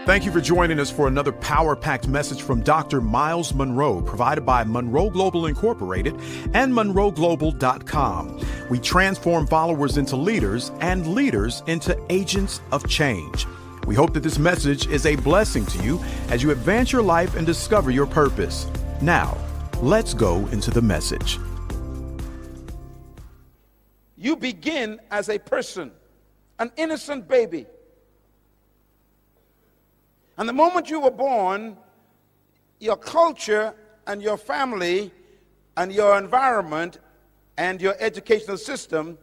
Thank you for joining us for another power-packed message from Dr. Myles Munroe, provided by Munroe Global Incorporated and MunroeGlobal.com. We transform followers into leaders and leaders into agents of change. We hope that this message is a blessing to you as you advance your life and discover your purpose. Now, let's go into the message. You begin as a person, an innocent baby. And the moment you were born, your culture and your family and your environment and your educational system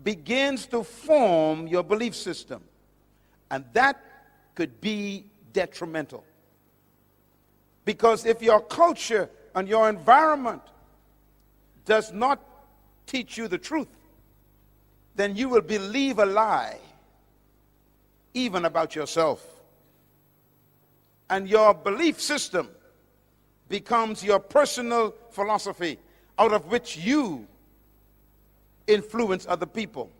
begins to form your belief system. And that could be detrimental. Because if your culture and your environment does not teach you the truth, then you will believe a lie, even about yourself. And your belief system becomes your personal philosophy, out of which you influence other people.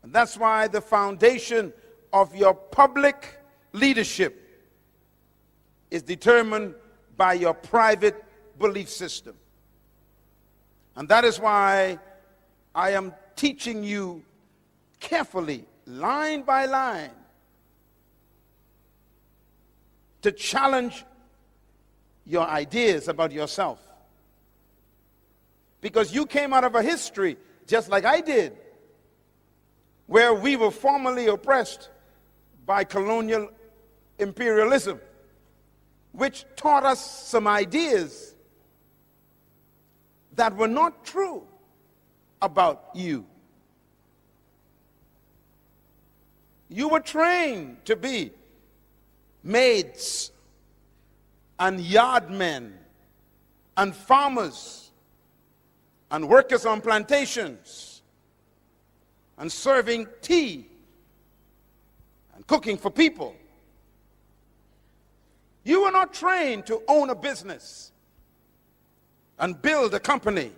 And that's why the foundation of your public leadership is determined by your private belief system. And that is why I am teaching you carefully, line by line, to challenge your ideas about yourself. Because you came out of a history, just like I did, where we were formerly oppressed by colonial imperialism, which taught us some ideas that were not true about you. You were trained to be maids and yardmen and farmers and workers on plantations and serving tea and cooking for people. You were not trained to own a business and build a company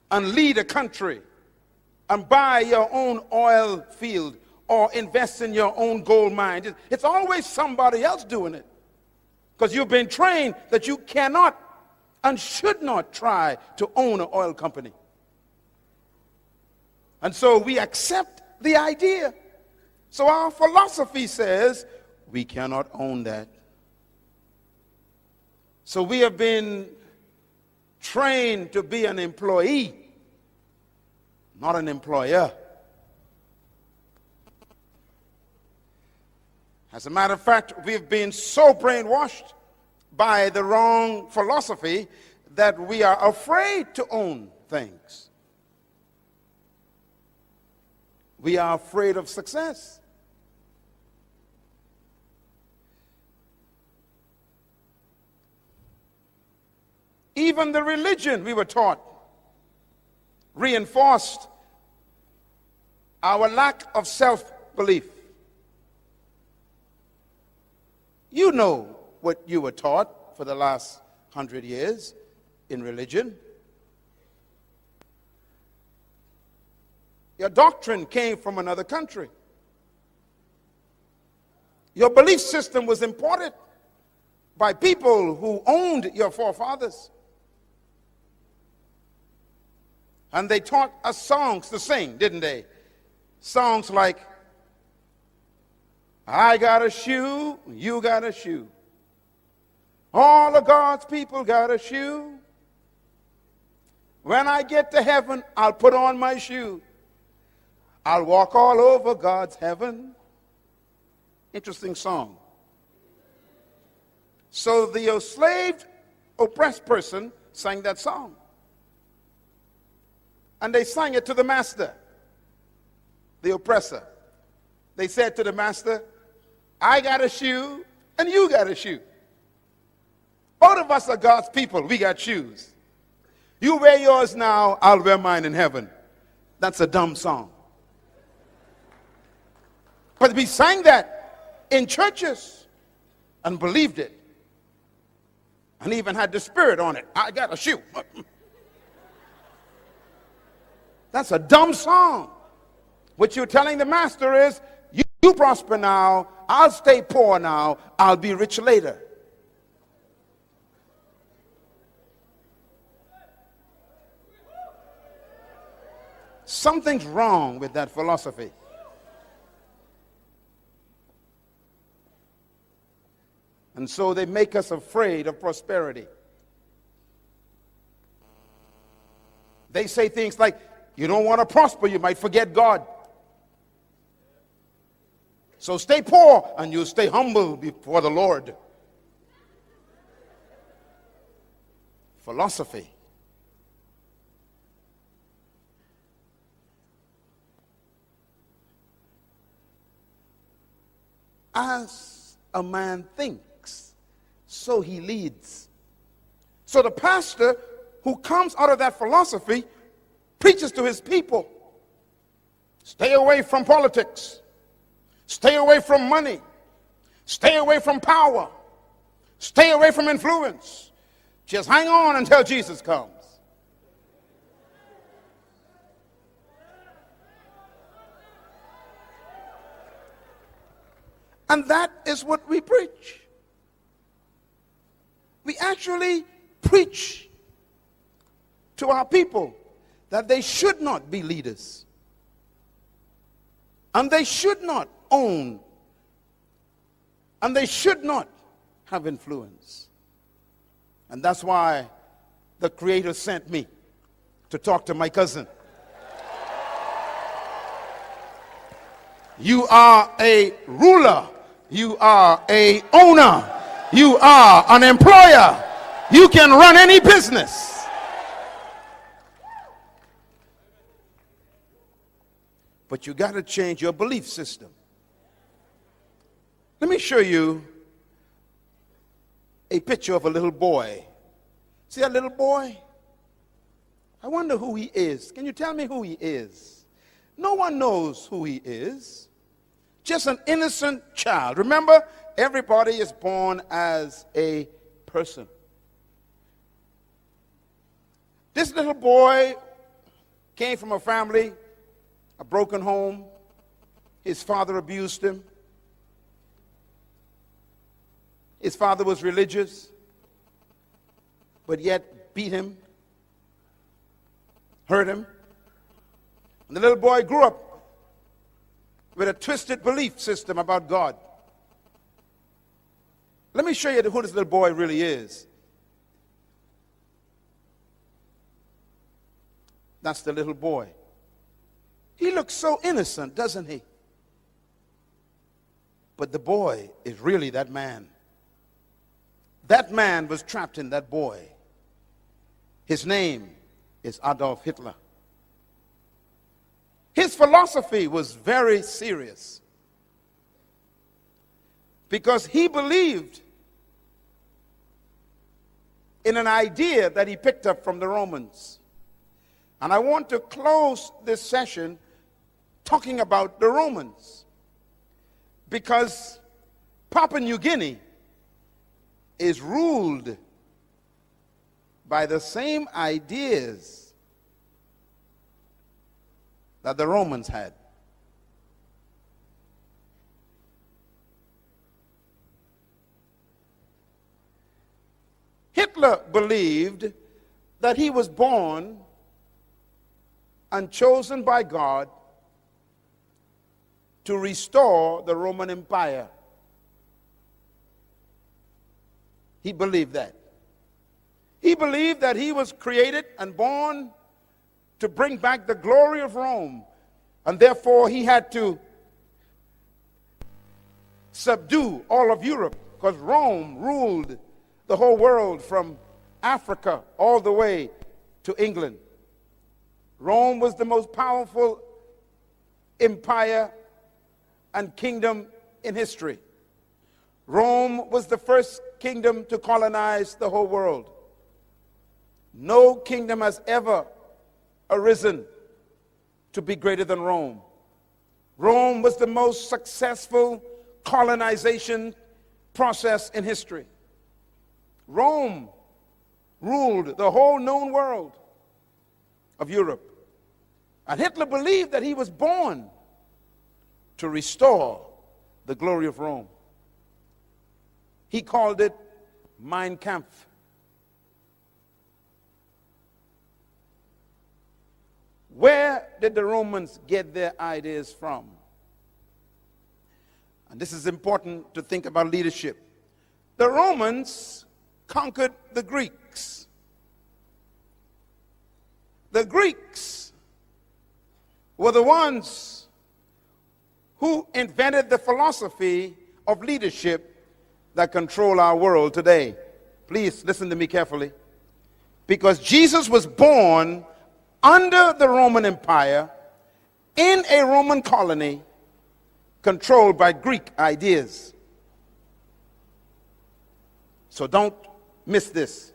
and lead a country and buy your own oil field or invest in your own gold mine. It's always somebody else doing it, because you've been trained that you cannot and should not try to own an oil company. And so we accept the idea. So our philosophy says we cannot own that. So we have been trained to be an employee, not an employer. As a matter of fact, we've been so brainwashed by the wrong philosophy that we are afraid to own things. We are afraid of success. Even the religion we were taught reinforced our lack of self-belief. You know what you were taught for the last 100 years in religion. Your doctrine came from another country. Your belief system was imported by people who owned your forefathers. And they taught us songs to sing, didn't they? Songs like, I got a shoe, you got a shoe. All of God's people got a shoe. When I get to heaven, I'll put on my shoe. I'll walk all over God's heaven. Interesting song. So the enslaved, oppressed person sang that song. And they sang it to the master, the oppressor. They said to the master, I got a shoe and you got a shoe. Both of us are God's people. We got shoes. You wear yours now, I'll wear mine in heaven. That's a dumb song. But we sang that in churches and believed it. And even had the spirit on it. I got a shoe. That's a dumb song. What you're telling the master is, you prosper now, I'll stay poor now, I'll be rich later. Something's wrong with that philosophy. And so they make us afraid of prosperity. They say things like, you don't want to prosper, you might forget God. So stay poor and you'll stay humble before the Lord. Philosophy. As a man thinks, so he leads. So the pastor who comes out of that philosophy preaches to his people. Stay away from politics. Stay away from money. Stay away from power. Stay away from influence. Just hang on until Jesus comes. And that is what we preach. We actually preach to our people that they should not be leaders. And they should not own. And they should not have influence. And that's why the Creator sent me to talk to my cousin. You are a ruler. You are a owner. You are an employer. You can run any business. But you got to change your belief system. Let me show you a picture of a little boy. See that little boy? I wonder who he is. Can you tell me who he is? No one knows who he is. Just an innocent child. Remember, everybody is born as a person. This little boy came from a family, a broken home. His father abused him. His father was religious, but yet beat him, hurt him. And the little boy grew up with a twisted belief system about God. Let me show you who this little boy really is. That's the little boy. He looks so innocent, doesn't he? But the boy is really that man. That man was trapped in that boy. His name is Adolf Hitler. His philosophy was very serious because he believed in an idea that he picked up from the Romans. And I want to close this session talking about the Romans because Papua New Guinea is ruled by the same ideas that the Romans had. Hitler believed that he was born and chosen by God to restore the Roman Empire. He believed that. He believed that he was created and born to bring back the glory of Rome, and therefore he had to subdue all of Europe because Rome ruled the whole world from Africa all the way to England. Rome was the most powerful empire and kingdom in history. Rome was the first kingdom to colonize the whole world. No kingdom has ever arisen to be greater than Rome. Rome was the most successful colonization process in history. Rome ruled the whole known world of Europe. And Hitler believed that he was born to restore the glory of Rome. He called it Mein Kampf. Where did the Romans get their ideas from? And this is important to think about leadership. The Romans conquered the Greeks. The Greeks were the ones who invented the philosophy of leadership that control our world today. Please listen to me carefully. Because Jesus was born under the Roman Empire in a Roman colony controlled by Greek ideas. So don't miss this.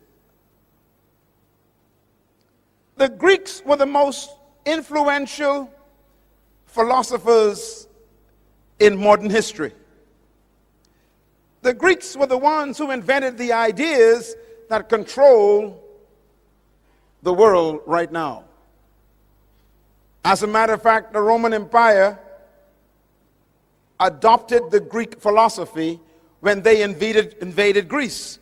The Greeks were the most influential philosophers in modern history. The Greeks were the ones who invented the ideas that control the world right now. As a matter of fact, the Roman Empire adopted the Greek philosophy when they invaded Greece.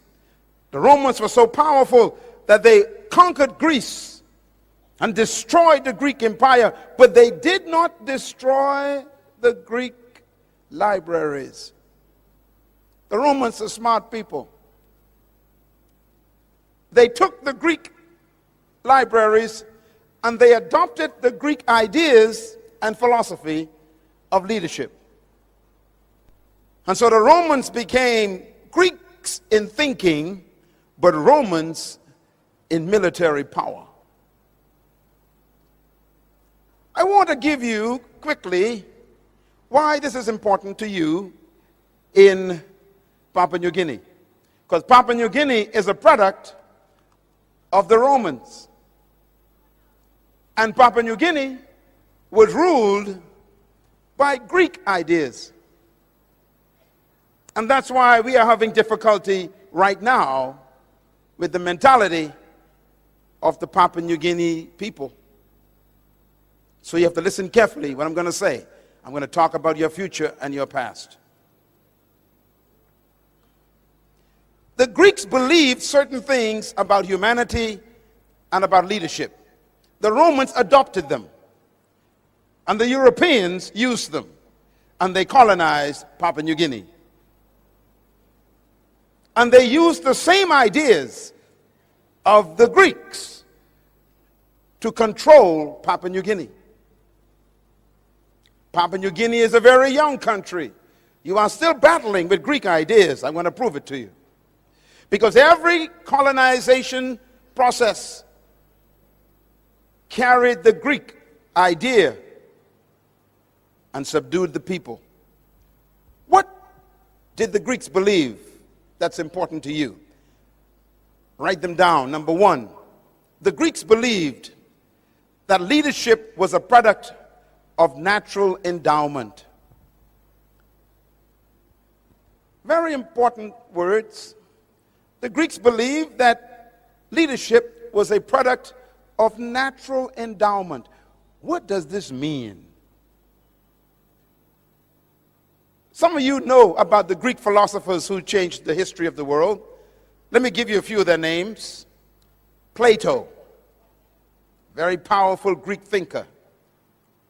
The Romans were so powerful that they conquered Greece and destroyed the Greek Empire, but they did not destroy the Greek libraries. The Romans are smart people. They took the Greek libraries and they adopted the Greek ideas and philosophy of leadership. And so the Romans became Greeks in thinking, but Romans in military power. I want to give you quickly why this is important to you in Papua New Guinea. Because Papua New Guinea is a product of the Romans. And Papua New Guinea was ruled by Greek ideas. And that's why we are having difficulty right now with the mentality of the Papua New Guinea people. So you have to listen carefully what I'm going to say. I'm going to talk about your future and your past. The Greeks believed certain things about humanity and about leadership. The Romans adopted them, and the Europeans used them, and they colonized Papua New Guinea. And they used the same ideas of the Greeks to control Papua New Guinea. Papua New Guinea is a very young country. You are still battling with Greek ideas. I'm going to prove it to you. Because every colonization process carried the Greek idea and subdued the people. What did the Greeks believe that's important to you? Write them down. Number one, the Greeks believed that leadership was a product of natural endowment. Very important words. The Greeks believed that leadership was a product of natural endowment. What does this mean? Some of you know about the Greek philosophers who changed the history of the world. Let me give you a few of their names. Plato, very powerful Greek thinker.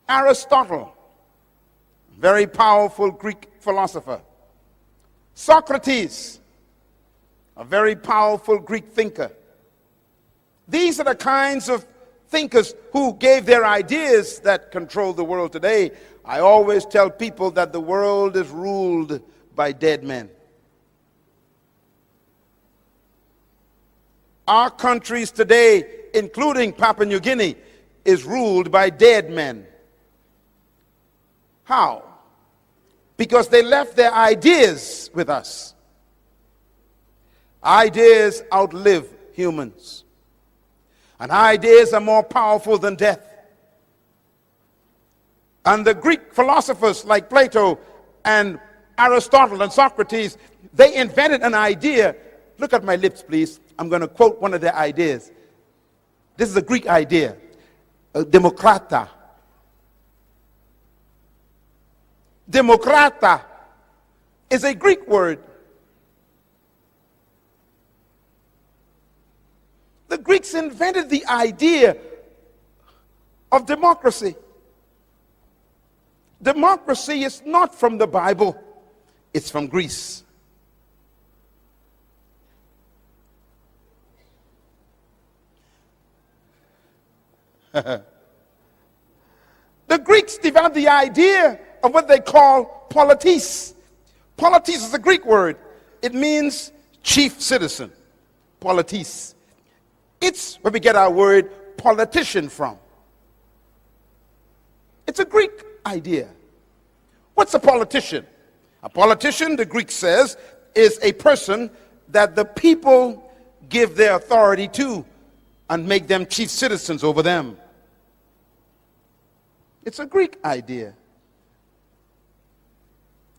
Aristotle, very powerful Greek philosopher. Socrates, a very powerful Greek thinker. These are the kinds of thinkers who gave their ideas that control the world today. I always tell people that the world is ruled by dead men. Our countries today, including Papua New Guinea, is ruled by dead men. How? Because they left their ideas with us. Ideas outlive humans. And ideas are more powerful than death. And the Greek philosophers like Plato and Aristotle and Socrates, they invented an idea. Look at my lips, please. I'm going to quote one of their ideas. This is a Greek idea. Demokrata. Demokrata is a Greek word. The Greeks invented the idea of democracy. Democracy is not from the Bible, it's from Greece. The Greeks developed the idea of what they call politis. Politis is a Greek word. It means chief citizen. Politis. It's where we get our word politician from. It's a Greek idea. What's a politician? A politician, the Greek says, is a person that the people give their authority to and make them chief citizens over them. It's a Greek idea.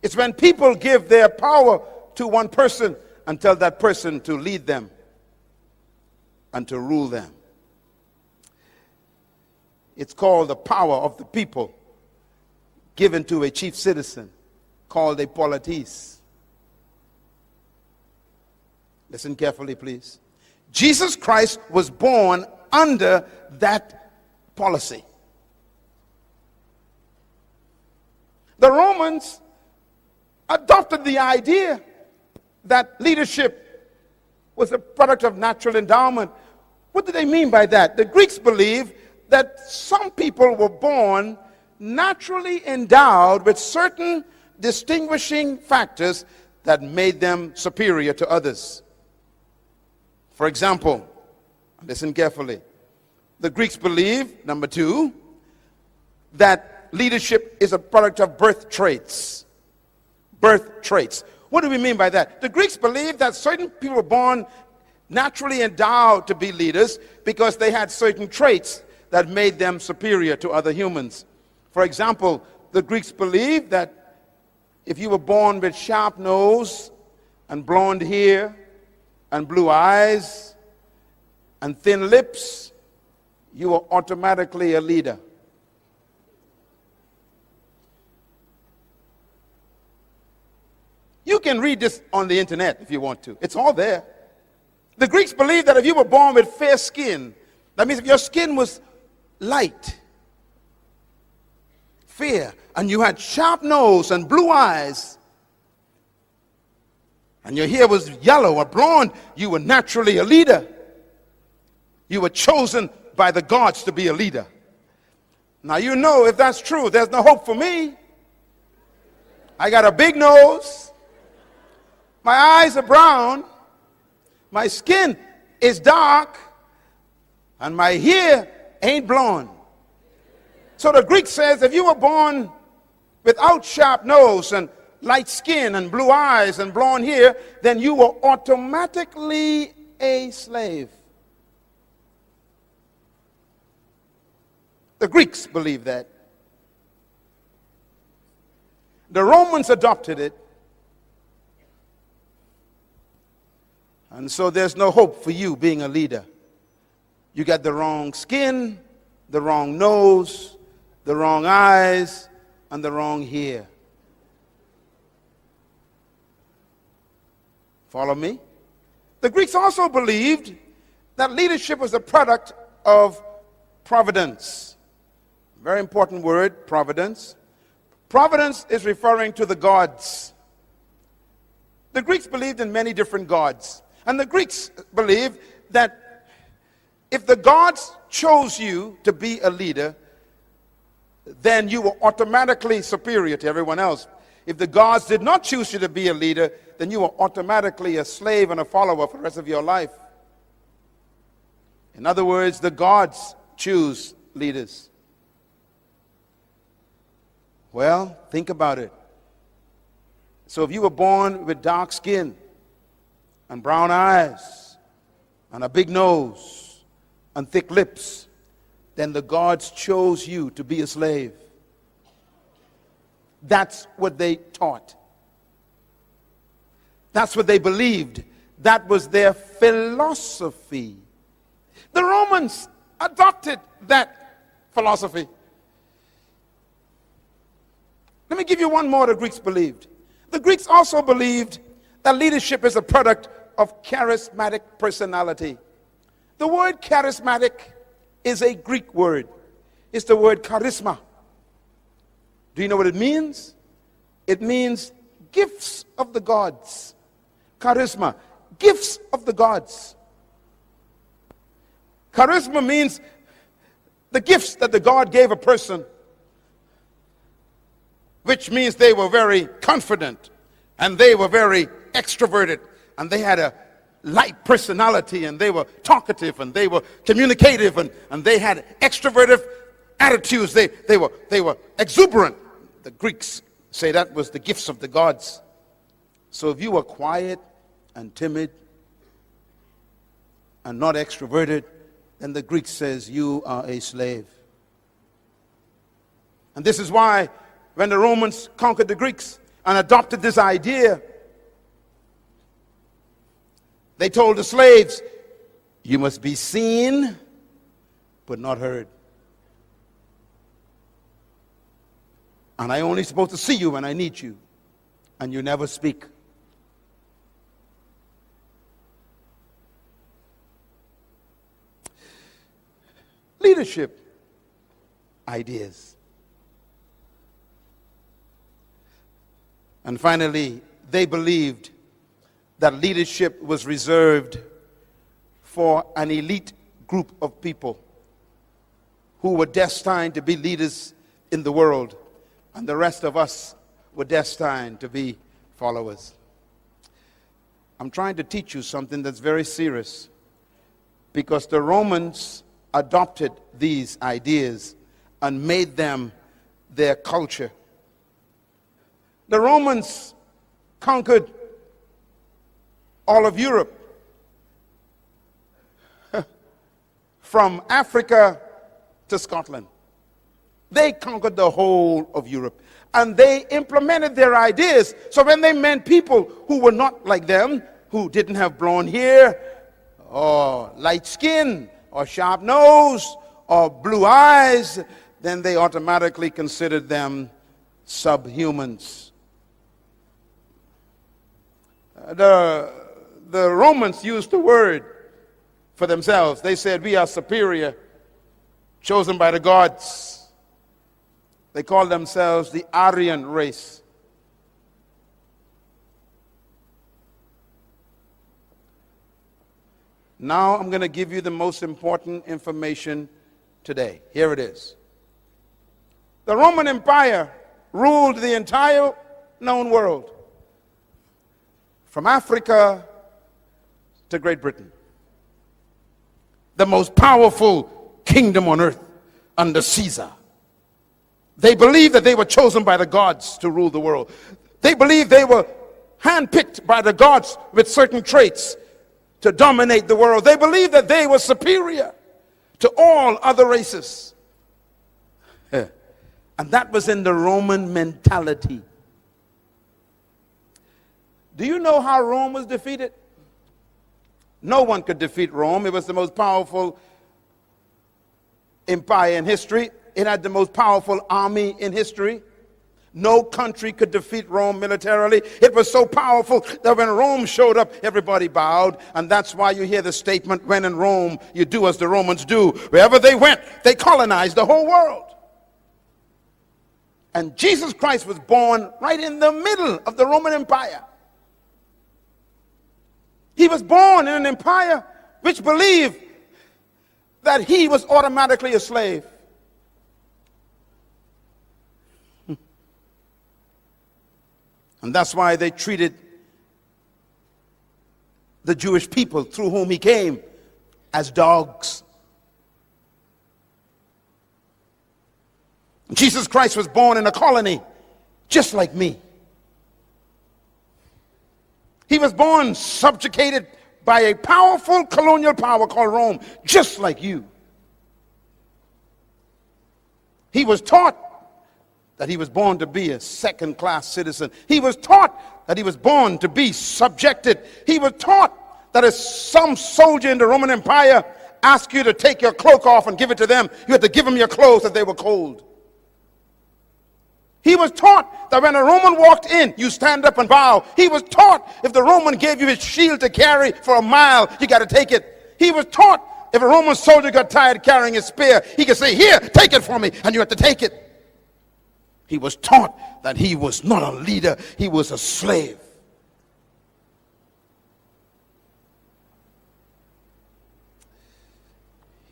It's when people give their power to one person and tell that person to lead them and to rule them. It's called the power of the people given to a chief citizen called a politis. Listen carefully, please. Jesus Christ was born under that policy. The Romans adopted the idea that leadership was a product of natural endowment. What do they mean by that? The Greeks believe that some people were born naturally endowed with certain distinguishing factors that made them superior to others. For example, listen carefully. The Greeks believe, number two, that leadership is a product of birth traits. Birth traits. What do we mean by that? The Greeks believe that certain people were born naturally endowed to be leaders because they had certain traits that made them superior to other humans. For example, the Greeks believed that if you were born with sharp nose and blonde hair and blue eyes and thin lips, you were automatically a leader. You can read this on the internet if you want to. It's all there. The Greeks believed that if you were born with fair skin, that means if your skin was light, fair, and you had sharp nose and blue eyes, and your hair was yellow or blonde, you were naturally a leader. You were chosen by the gods to be a leader. Now you know if that's true, there's no hope for me. I got a big nose. My eyes are brown. My skin is dark. And my hair ain't blonde. So the Greek says if you were born without sharp nose and light skin and blue eyes and blonde hair, then you were automatically a slave. The Greeks believed that. The Romans adopted it. And so there's no hope for you being a leader. You got the wrong skin, the wrong nose, the wrong eyes, and the wrong hair. Follow me? The Greeks also believed that leadership was a product of providence. Very important word, providence. Providence is referring to the gods. The Greeks believed in many different gods. And the Greeks believed that if the gods chose you to be a leader, then you were automatically superior to everyone else. If the gods did not choose you to be a leader, then you were automatically a slave and a follower for the rest of your life. In other words, the gods choose leaders. Well, think about it. So if you were born with dark skin and brown eyes and a big nose and thick lips, then the gods chose you to be a slave. That's what they taught. That's what they believed. That was their philosophy. The Romans adopted that philosophy. Let me give you one more the Greeks believed. The Greeks also believed that leadership is a product of charismatic personality. The word charismatic is a Greek word. It's the word charisma. Do you know what it means? It means gifts of the gods. Charisma, gifts of the gods. Charisma means the gifts that the God gave a person, which means they were very confident and they were very extroverted and they had a light personality and they were talkative and they were communicative and they had extroverted attitudes. They were exuberant. The Greeks say that was the gifts of the gods. So if you were quiet and timid and not extroverted, then the Greek says you are a slave. And this is why when the Romans conquered the Greeks and adopted this idea, they told the slaves, you must be seen but not heard. And I only supposed to see you when I need you, and you never speak. Leadership ideas. And finally, they believed that leadership was reserved for an elite group of people who were destined to be leaders in the world, and the rest of us were destined to be followers. I'm trying to teach you something that's very serious, because the Romans adopted these ideas and made them their culture. The Romans conquered all of Europe, from Africa to Scotland. They conquered the whole of Europe, and they implemented their ideas. So when they met people who were not like them, who didn't have blonde hair or light skin or sharp nose or blue eyes, then they automatically considered them subhumans. The Romans used the word for themselves. They said, we are superior, chosen by the gods. They called themselves the Aryan race. Now I'm going to give you the most important information today. Here it is. The Roman Empire ruled the entire known world, from Africa to Great Britain. The most powerful kingdom on earth under Caesar. They believed that they were chosen by the gods to rule the world. They believed they were handpicked by the gods with certain traits to dominate the world. They believed that they were superior to all other races. And that was in the Roman mentality. Do you know how Rome was defeated? No one could defeat Rome. It was the most powerful empire in history. It had the most powerful army in history. No country could defeat Rome militarily. It was so powerful that when Rome showed up, everybody bowed. And that's why you hear the statement, when in Rome, you do as the Romans do. Wherever they went, they colonized the whole world. And Jesus Christ was born right in the middle of the Roman Empire. He was born in an empire which believed that he was automatically a slave. And that's why they treated the Jewish people through whom he came as dogs. Jesus Christ was born in a colony just like me. He was born subjugated by a powerful colonial power called Rome, just like you. He was taught that he was born to be a second-class citizen. He was taught that he was born to be subjected. He was taught that if some soldier in the Roman Empire asked you to take your cloak off and give it to them, you had to give them your clothes if they were cold. He was taught that when a Roman walked in, you stand up and bow. He was taught if the Roman gave you his shield to carry for a mile, you got to take it. He was taught if a Roman soldier got tired carrying his spear, he could say, here, take it for me, and you have to take it. He was taught that he was not a leader, he was a slave.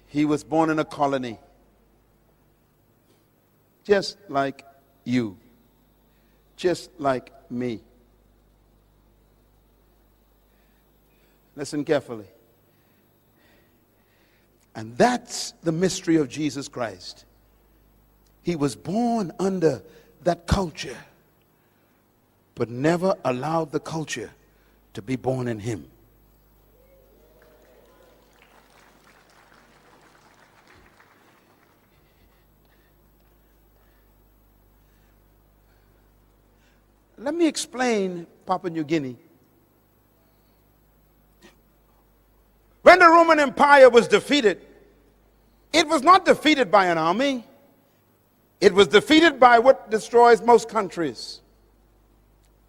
He was born in a colony, just like you, just like me. Listen carefully. And that's the mystery of Jesus Christ. He was born under that culture, but never allowed the culture to be born in him. Let me explain Papua New Guinea. When the Roman Empire was defeated, it was not defeated by an army. It was defeated by what destroys most countries.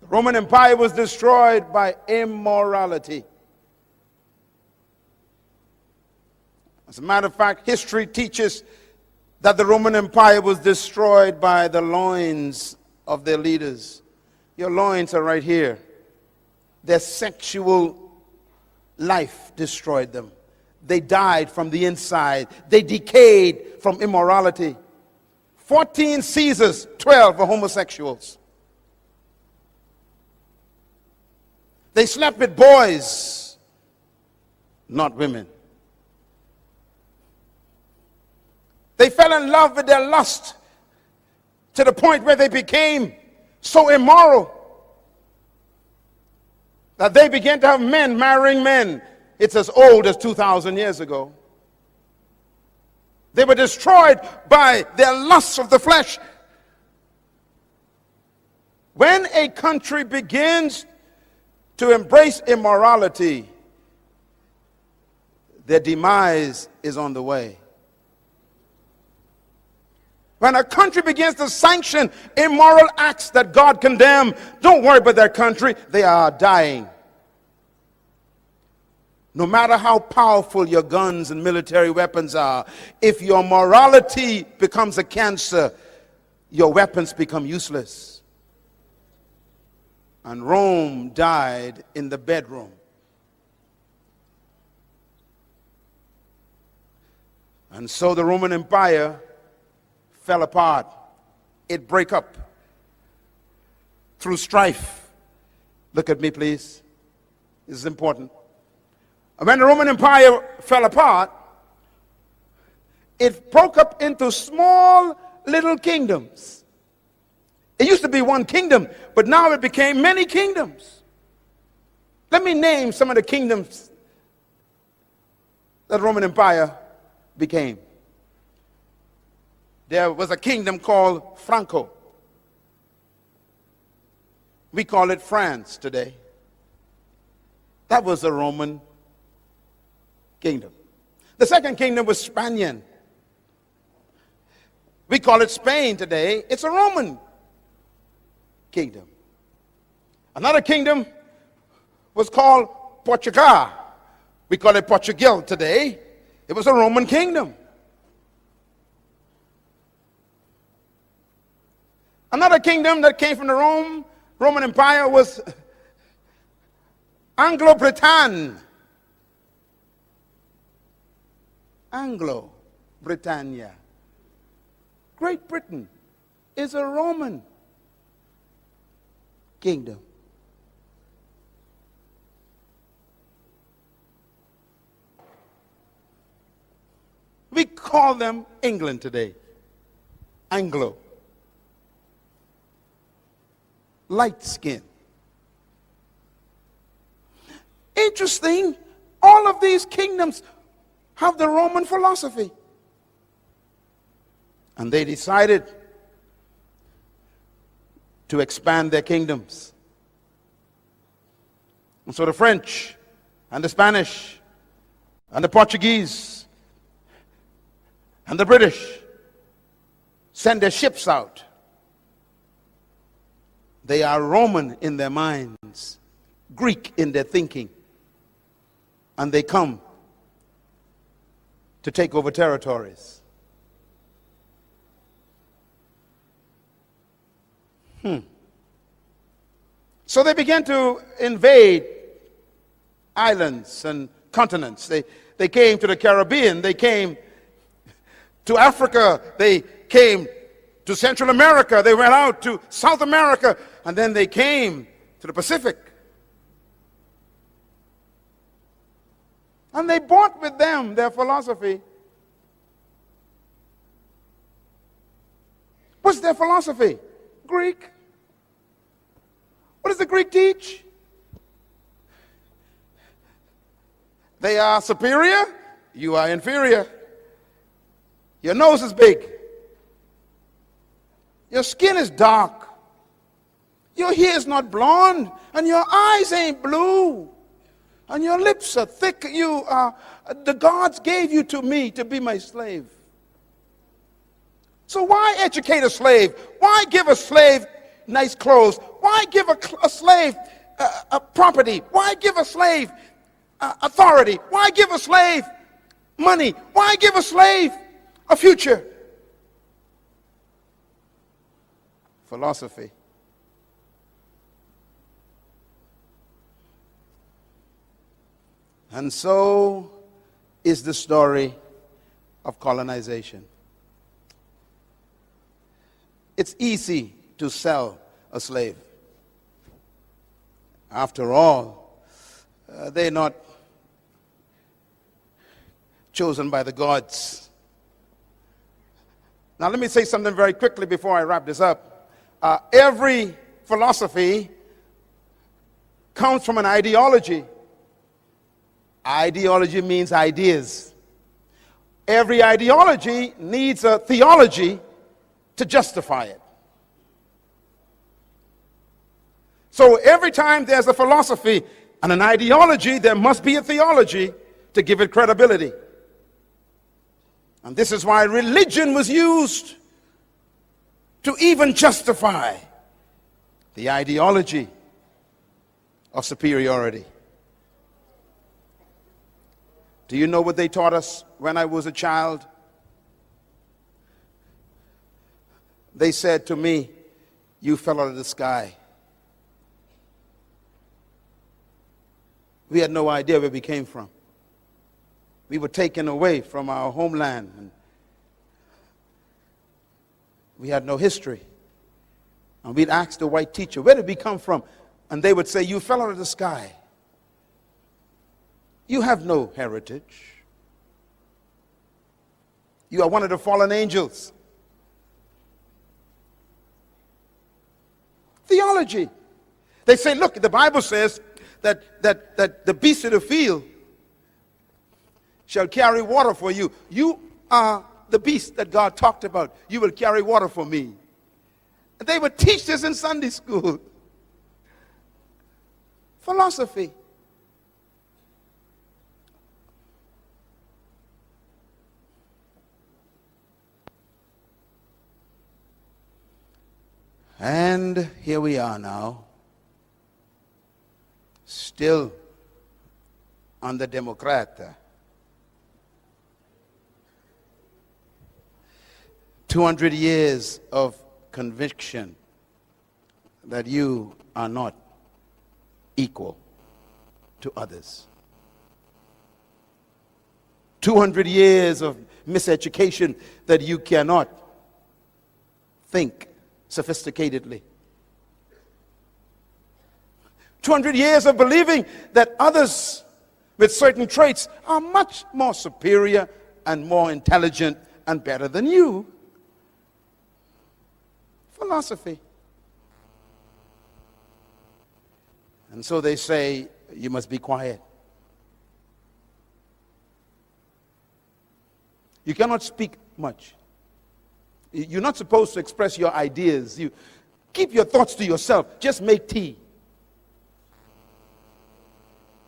The Roman Empire was destroyed by immorality. As a matter of fact, history teaches that the Roman Empire was destroyed by the loins of their leaders. Your loins are right here. Their sexual life destroyed them. They died from the inside. They decayed from immorality. 14 Caesars, 12 were homosexuals. They slept with boys, not women. They fell in love with their lust to the point where they became so immoral that they began to have men marrying men. It's as old as 2,000 years ago. They were destroyed by their lusts of the flesh. When a country begins to embrace immorality, their demise is on the way. When a country begins to sanction immoral acts that God condemned, don't worry about that country. They are dying. No matter how powerful your guns and military weapons are, if your morality becomes a cancer, your weapons become useless. And Rome died in the bedroom. And so the Roman Empire fell apart. It broke up through strife. Look at me, please. This is important. When the Roman Empire fell apart, it broke up into small little kingdoms. It used to be one kingdom, but now it became many kingdoms. Let me name some of the kingdoms that the Roman Empire became. There was a kingdom called Franco. We call it France today. That was a Roman kingdom. The second kingdom was Spanian. We call it Spain today. It's a Roman kingdom. Another kingdom was called Portugal. We call it Portugal today. It was a Roman kingdom. Another kingdom that came from the Roman Empire was Anglo-Britannia. Anglo-Britannia. Great Britain is a Roman kingdom. We call them England today. Anglo. Light skin. Interesting, all of these kingdoms have the Roman philosophy. And they decided to expand their kingdoms. And so the French and the Spanish and the Portuguese and the British sent their ships out They are Roman in their minds, Greek in their thinking, and they come to take over territories. So they began to invade islands and continents. They came to the Caribbean. They came to Africa. They came to Central America. They went out to South America. And then they came to the Pacific. And they brought with them their philosophy. What's their philosophy? Greek. What does the Greek teach? They are superior, you are inferior. Your nose is big. Your skin is dark. Your hair is not blonde, and your eyes ain't blue, and your lips are thick. You are, the gods gave you to me to be my slave. So why educate a slave? Why give a slave nice clothes? Why give a slave a property? Why give a slave authority? Why give a slave money? Why give a slave a future? Philosophy. And so is the story of colonization. It's easy to sell a slave. After all, they're not chosen by the gods. Now let me say something very quickly before I wrap this up. Every philosophy comes from an ideology. Ideology means ideas. Every ideology needs a theology to justify it. So every time there's a philosophy and an ideology, there must be a theology to give it credibility. And this is why religion was used to even justify the ideology of superiority. Do you know what they taught us when I was a child? They said to me, "You fell out of the sky." We had no idea where we came from. We were taken away from our homeland, and we had no history. And we'd ask the white teacher, "Where did we come from?" And they would say, "You fell out of the sky. You have no heritage. You are one of the fallen angels." Theology. They say, look, the Bible says that the beasts of the field shall carry water for you. You are the beast that God talked about. You will carry water for me. And they would teach this in Sunday school. Philosophy. And here we are now, still under Democrat. 200 years of conviction that you are not equal to others. 200 years of miseducation that you cannot think sophisticatedly. 200 years of believing that others with certain traits are much more superior and more intelligent and better than you. Philosophy. And so they say, you must be quiet. You cannot speak much. You're not supposed to express your ideas. You keep your thoughts to yourself. Just make tea.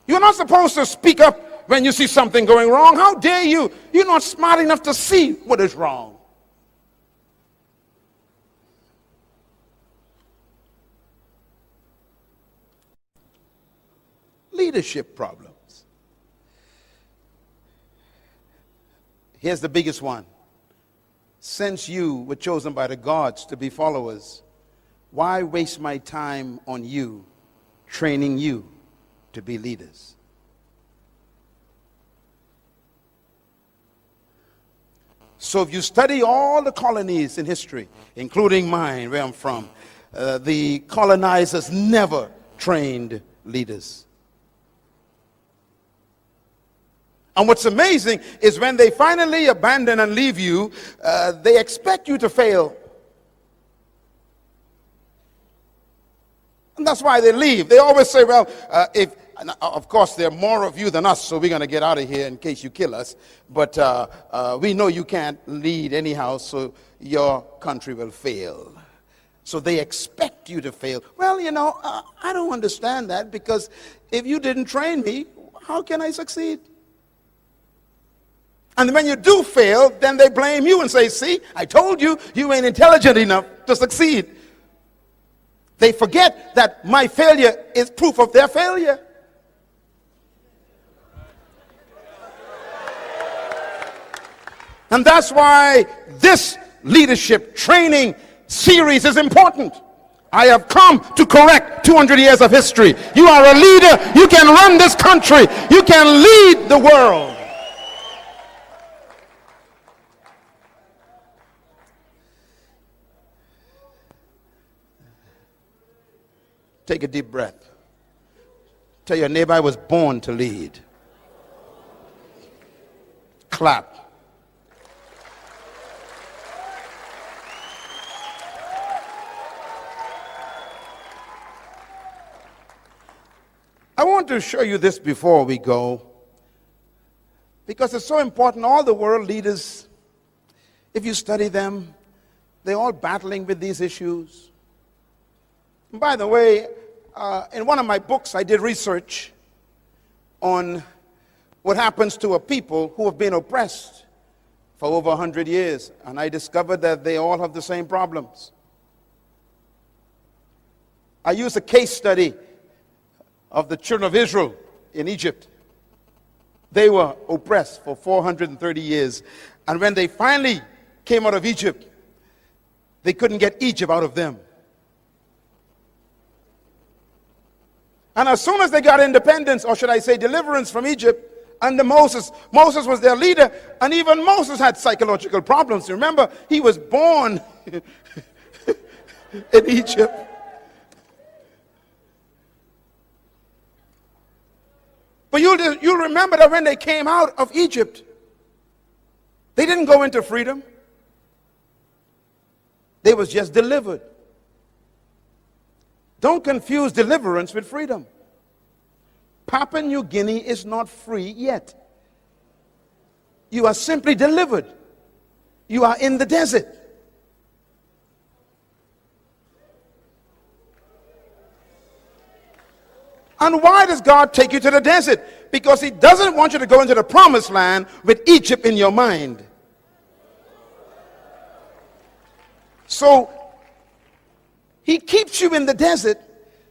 You're not supposed to speak up when you see something going wrong. How dare you? You're not smart enough to see what is wrong. leadership problems. Here's the biggest one. Since you were chosen by the gods to be followers, why waste my time on you, training you to be leaders? So if you study all the colonies in history, including mine, where I'm from, the colonizers never trained leaders. And what's amazing is when they finally abandon and leave you, they expect you to fail. And that's why they leave. They always say, well, of course, there are more of you than us, so we're going to get out of here in case you kill us. But we know you can't lead anyhow, so your country will fail. So they expect you to fail. Well, I don't understand that, because if you didn't train me, how can I succeed? And when you do fail, then they blame you and say, see, I told you, you ain't intelligent enough to succeed. They forget that my failure is proof of their failure. And that's why this leadership training series is important. I have come to correct 200 years of history. You are a leader. You can run this country. You can lead the world. Take a deep breath. Tell your neighbor, I was born to lead. Clap. I want to show you this before we go, because it's so important. All the world leaders, if you study them, they're all battling with these issues. And by the way, in one of my books, I did research on what happens to a people who have been oppressed for over 100 years. And I discovered that they all have the same problems. I used a case study of the children of Israel in Egypt. They were oppressed for 430 years. And when they finally came out of Egypt, they couldn't get Egypt out of them. And as soon as they got independence, or should I say deliverance from Egypt, under Moses was their leader, and even Moses had psychological problems. Remember, he was born in Egypt. But you'll remember that when they came out of Egypt, they didn't go into freedom. They was just delivered. Don't confuse deliverance with freedom. Papua New Guinea is not free yet. You are simply delivered. You are in the desert. And why does God take you to the desert? Because He doesn't want you to go into the promised land with Egypt in your mind. So He keeps you in the desert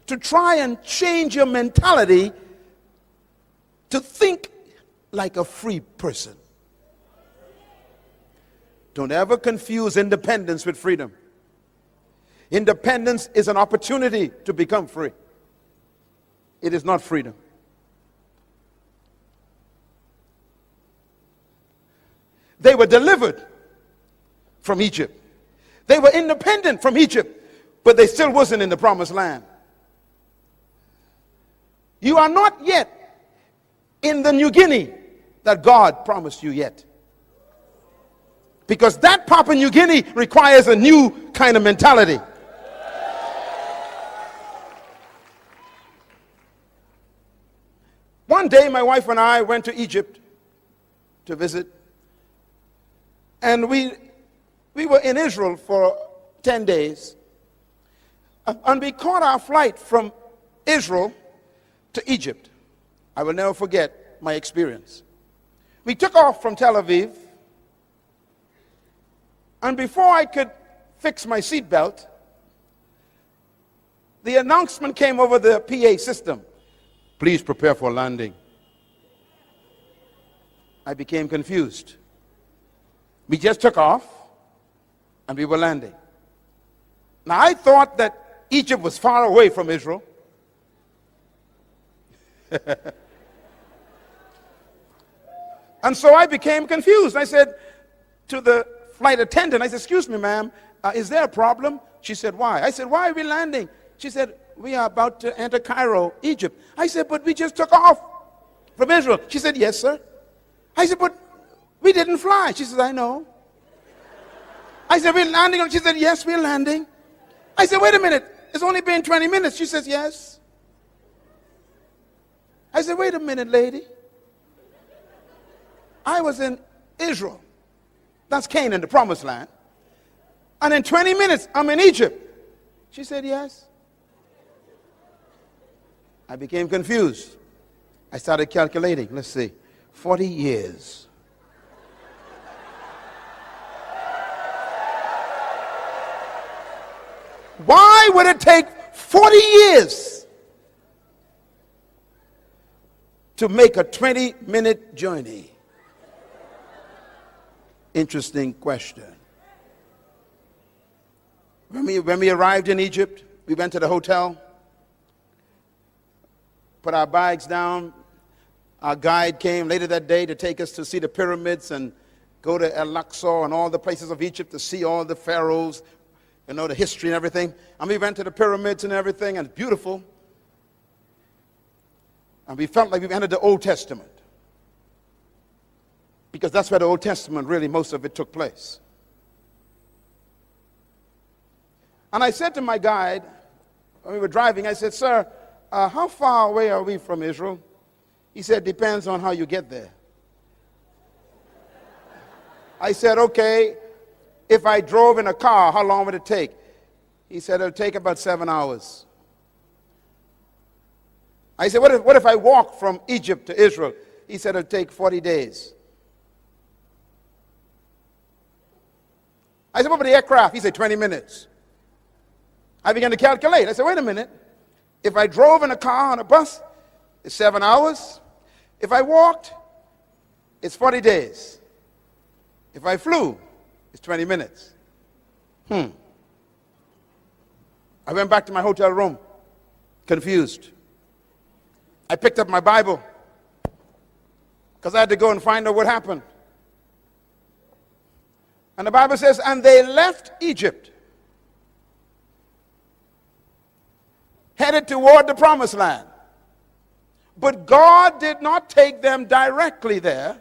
to try and change your mentality to think like a free person. Don't ever confuse independence with freedom. Independence is an opportunity to become free. It is not freedom. They were delivered from Egypt. They were independent from Egypt, but they still wasn't in the promised land. You are not yet in the New Guinea that God promised you yet. Because that Papua New Guinea requires a new kind of mentality. One day, my wife and I went to Egypt to visit. And we were in Israel for 10 days. And we caught our flight from Israel to Egypt. I will never forget my experience. We took off from Tel Aviv. And before I could fix my seatbelt, the announcement came over the PA system. Please prepare for landing. I became confused. We just took off and we were landing. Now I thought that Egypt was far away from Israel. And so I became confused. I said to the flight attendant, I said, excuse me, ma'am, is there a problem? She said, why? I said, why are we landing? She said, we are about to enter Cairo, Egypt. I said, but we just took off from Israel. She said, yes, sir. I said, but we didn't fly. She said, I know. I said, we're landing. She said, yes, we're landing. I said, wait a minute. It's only been 20 minutes. She says, yes. I said, wait a minute, lady. I was in Israel. That's Canaan, the promised land. And in 20 minutes, I'm in Egypt. She said, yes. I became confused. I started calculating. Let's see. 40 years. Why would it take 40 years to make a 20-minute journey? Interesting question. When we arrived in Egypt, we went to the hotel, put our bags down. Our guide came later that day to take us to see the pyramids and go to El-Aqsa and all the places of Egypt to see all the pharaohs, you know, the history and everything. And we went to the pyramids and everything, and it's beautiful. And we felt like we've entered the Old Testament, because that's where the Old Testament, really, most of it took place. And I said to my guide, when we were driving, I said, sir, how far away are we from Israel? He said, depends on how you get there. I said, okay, if I drove in a car, how long would it take? He said, it'll take about 7 hours. I said, what if I walk from Egypt to Israel? He said, it'll take 40 days. I said, what about the aircraft? He said, 20 minutes. I began to calculate. I said, wait a minute. If I drove in a car on a bus, it's 7 hours. If I walked, it's 40 days. If I flew, it's 20 minutes. I went back to my hotel room, confused. I picked up my Bible because I had to go and find out what happened. And the Bible says, and they left Egypt, headed toward the promised land. But God did not take them directly there.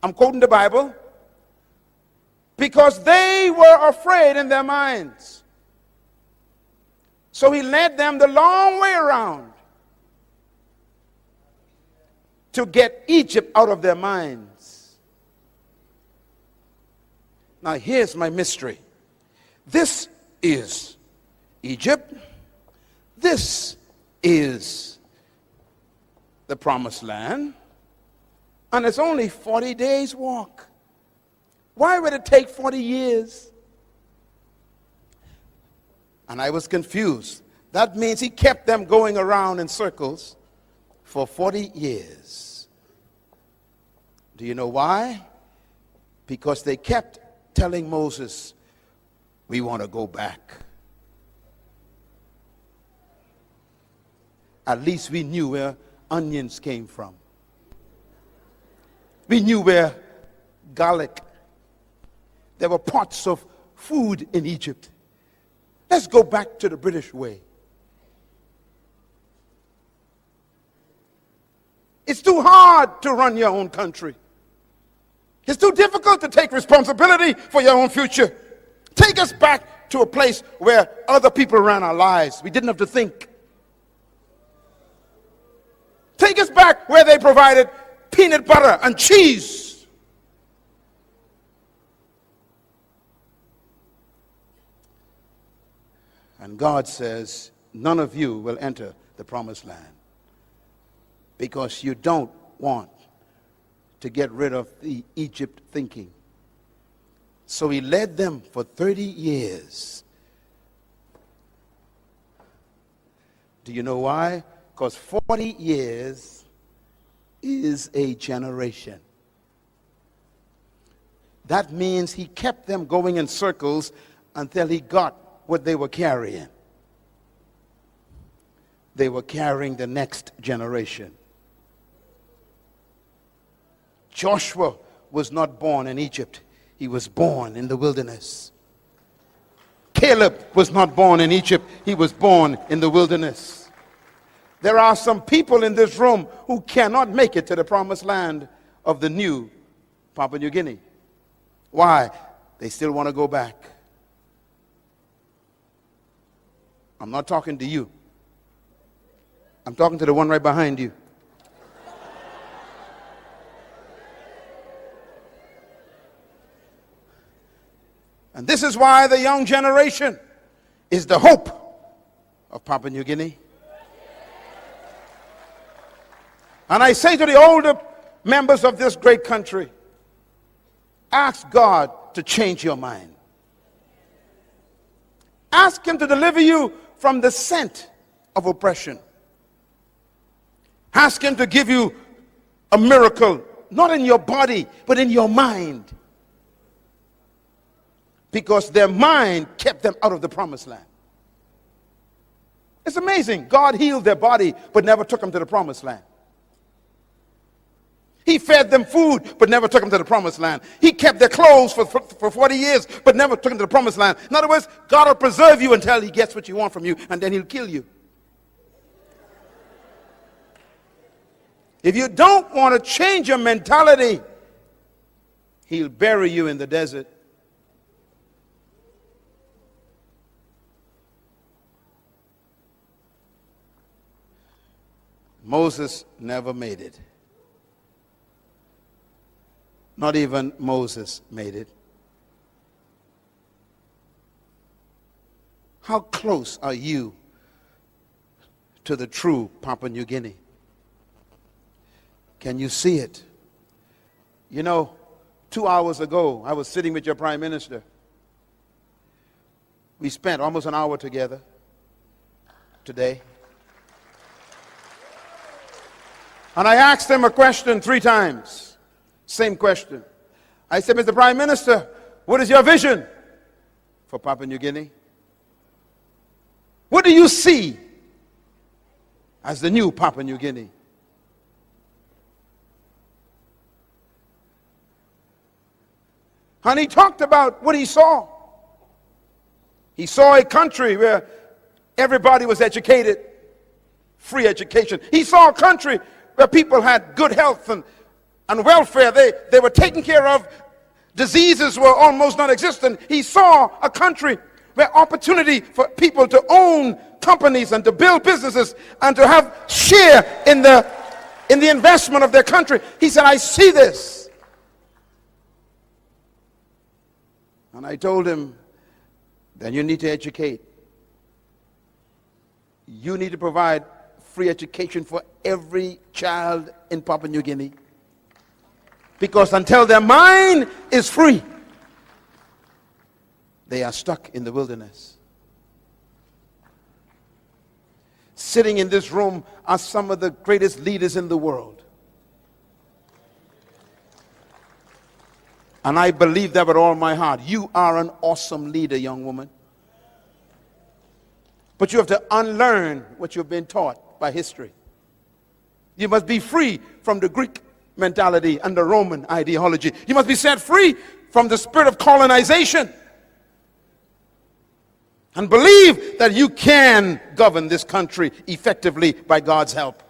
I'm quoting the Bible. Because they were afraid in their minds. So he led them the long way around to get Egypt out of their minds. Now here's my mystery. This is Egypt. This is the promised land. And it's only 40 days walk. Why would it take 40 years? And I was confused. That means he kept them going around in circles for 40 years. Do you know why? Because they kept telling Moses, we want to go back. At least we knew where onions came from. We knew where garlic. There were pots of food in Egypt. Let's go back to the British way. It's too hard to run your own country. It's too difficult to take responsibility for your own future. Take us back to a place where other people ran our lives. We didn't have to think. Take us back where they provided peanut butter and cheese. And God says, none of you will enter the promised land because you don't want to get rid of the Egypt thinking. So he led them for 30 years. Do you know why? Because 40 years is a generation. That means he kept them going in circles until he got what they were carrying. They were carrying the next generation. Joshua was not born in Egypt. He was born in the wilderness. Caleb was not born in Egypt. He was born in the wilderness. There are some people in this room who cannot make it to the promised land of the new Papua New Guinea. Why? They still want to go back. I'm not talking to you. I'm talking to the one right behind you. And this is why the young generation is the hope of Papua New Guinea. And I say to the older members of this great country, ask God to change your mind. Ask him to deliver you from the scent of oppression. Ask him to give you a miracle, not in your body, but in your mind. Because their mind kept them out of the promised land. It's amazing. God healed their body, but never took them to the promised land. He fed them food, but never took them to the promised land. He kept their clothes for 40 years, but never took them to the promised land. In other words, God will preserve you until he gets what you want from you, and then he'll kill you. If you don't want to change your mentality, he'll bury you in the desert. Moses never made it. Not even Moses made it. How close are you to the true Papua New Guinea? Can you see it? You know, 2 hours ago, I was sitting with your Prime Minister. We spent almost an hour together today. And I asked him a question 3 times. Same question. I said, Mr. Prime Minister, what is your vision for Papua New Guinea? What do you see as the new Papua New Guinea? And he talked about what he saw. He saw a country where everybody was educated, free education. He saw a country where people had good health and welfare. They were taken care of. Diseases were almost non-existent. He saw a country where opportunity for people to own companies and to build businesses and to have share in the investment of their country. He said, I see this. And I told him, then you need to educate. You need to provide free education for every child in Papua New Guinea. Because until their mind is free, they are stuck in the wilderness. Sitting in this room are some of the greatest leaders in the world. And I believe that with all my heart. You are an awesome leader, young woman. But you have to unlearn what you've been taught by history. You must be free from the Greek mentality and the Roman ideology. You must be set free from the spirit of colonization. And believe that you can govern this country effectively by God's help.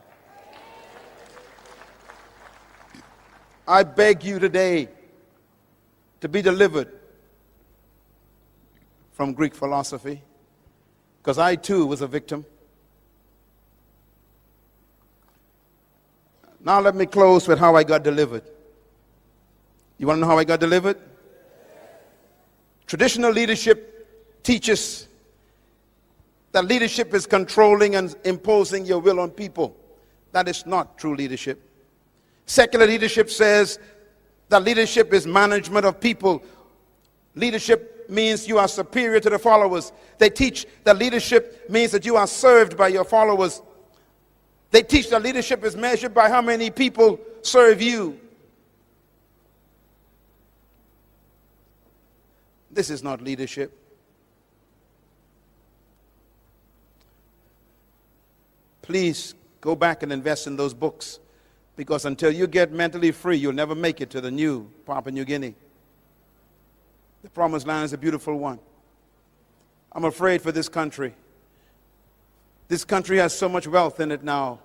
I beg you today to be delivered from Greek philosophy, because I too was a victim. Now let me close with how I got delivered. You want to know how I got delivered? Traditional leadership teaches that leadership is controlling and imposing your will on people. That is not true leadership. Secular leadership says that leadership is management of people. Leadership means you are superior to the followers. They teach that leadership means that you are served by your followers. They teach that leadership is measured by how many people serve you. This is not leadership. Please go back and invest in those books, because until you get mentally free, you'll never make it to the new Papua New Guinea. The promised land is a beautiful one. I'm afraid for this country. This country has so much wealth in it now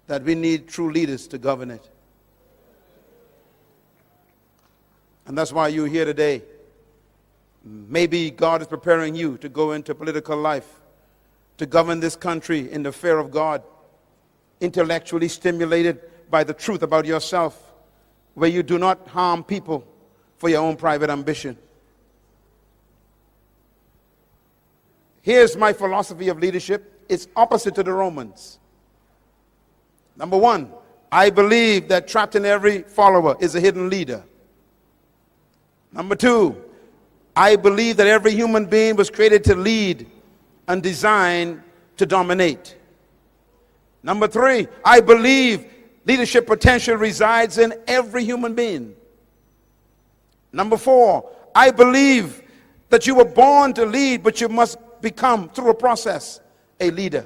that we need true leaders to govern it. And that's why you're here today. Maybe God is preparing you to go into political life, to govern this country in the fear of God, intellectually stimulated by the truth about yourself, where you do not harm people for your own private ambition. Here's my philosophy of leadership. It's opposite to the Romans. Number one, I believe that trapped in every follower is a hidden leader. Number two, I believe that every human being was created to lead and designed to dominate. Number three, I believe leadership potential resides in every human being. Number four, I believe that you were born to lead, but you must become, through a process, a leader.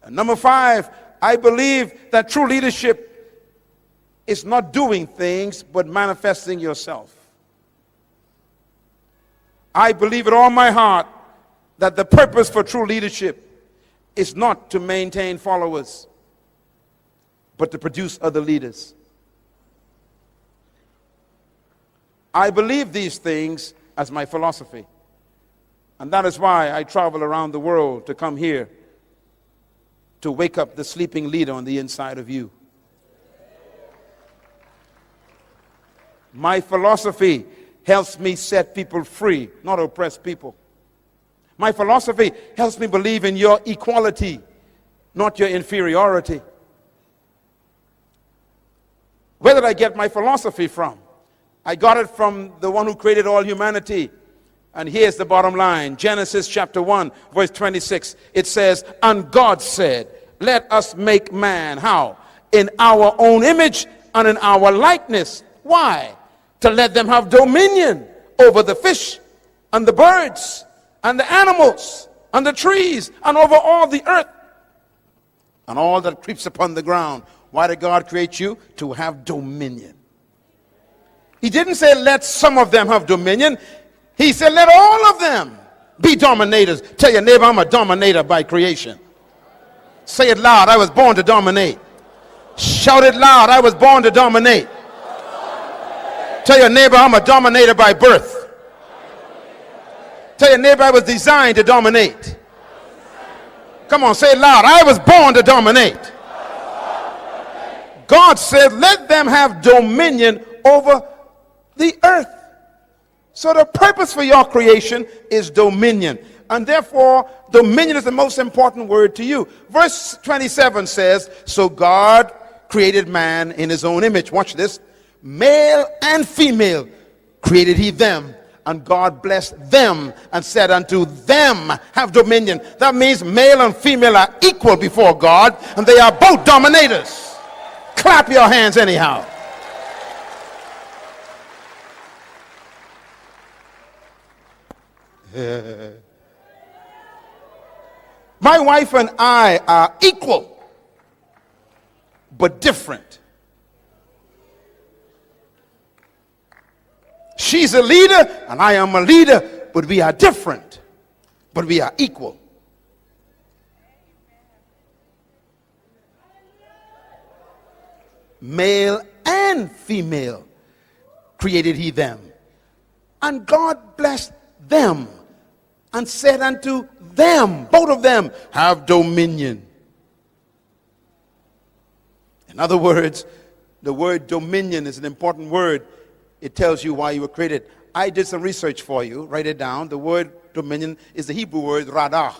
And number five, I believe that true leadership is not doing things, but manifesting yourself. I believe with all my heart that the purpose for true leadership is not to maintain followers, but to produce other leaders. I believe these things as my philosophy. And that is why I travel around the world to come here to wake up the sleeping leader on the inside of you. My philosophy helps me set people free, not oppress people. My philosophy helps me believe in your equality, not your inferiority. Where did I get my philosophy from? I got it from the one who created all humanity. And here's the bottom line. Genesis chapter 1, verse 26. It says, and God said, let us make man. How? In our own image and in our likeness. Why? To let them have dominion over the fish and the birds and the animals and the trees and over all the earth and all that creeps upon the ground. Why did God create you? To have dominion. He didn't say let some of them have dominion. He said let all of them be dominators. Tell your neighbor, I'm a dominator by creation. Say it loud, I was born to dominate. Shout it loud, I was born to dominate. Tell your neighbor, I'm a dominator by birth. Tell your neighbor, I was designed to dominate. Come on, say it loud, I was born to dominate. God said, let them have dominion over the earth. So the purpose for your creation is dominion. And therefore, dominion is the most important word to you. Verse 27 says, so God created man in his own image. Watch this. Male and female created he them. And God blessed them and said unto them, have dominion. That means male and female are equal before God, and they are both dominators. Clap your hands anyhow. My wife and I are equal, but different. She's a leader and I am a leader, but we are different, but we are equal. Male and female created he them. And God blessed them and said unto them, both of them, have dominion. In other words, the word dominion is an important word. It tells you why you were created. I did some research for you. Write it down. The word dominion is the Hebrew word radah.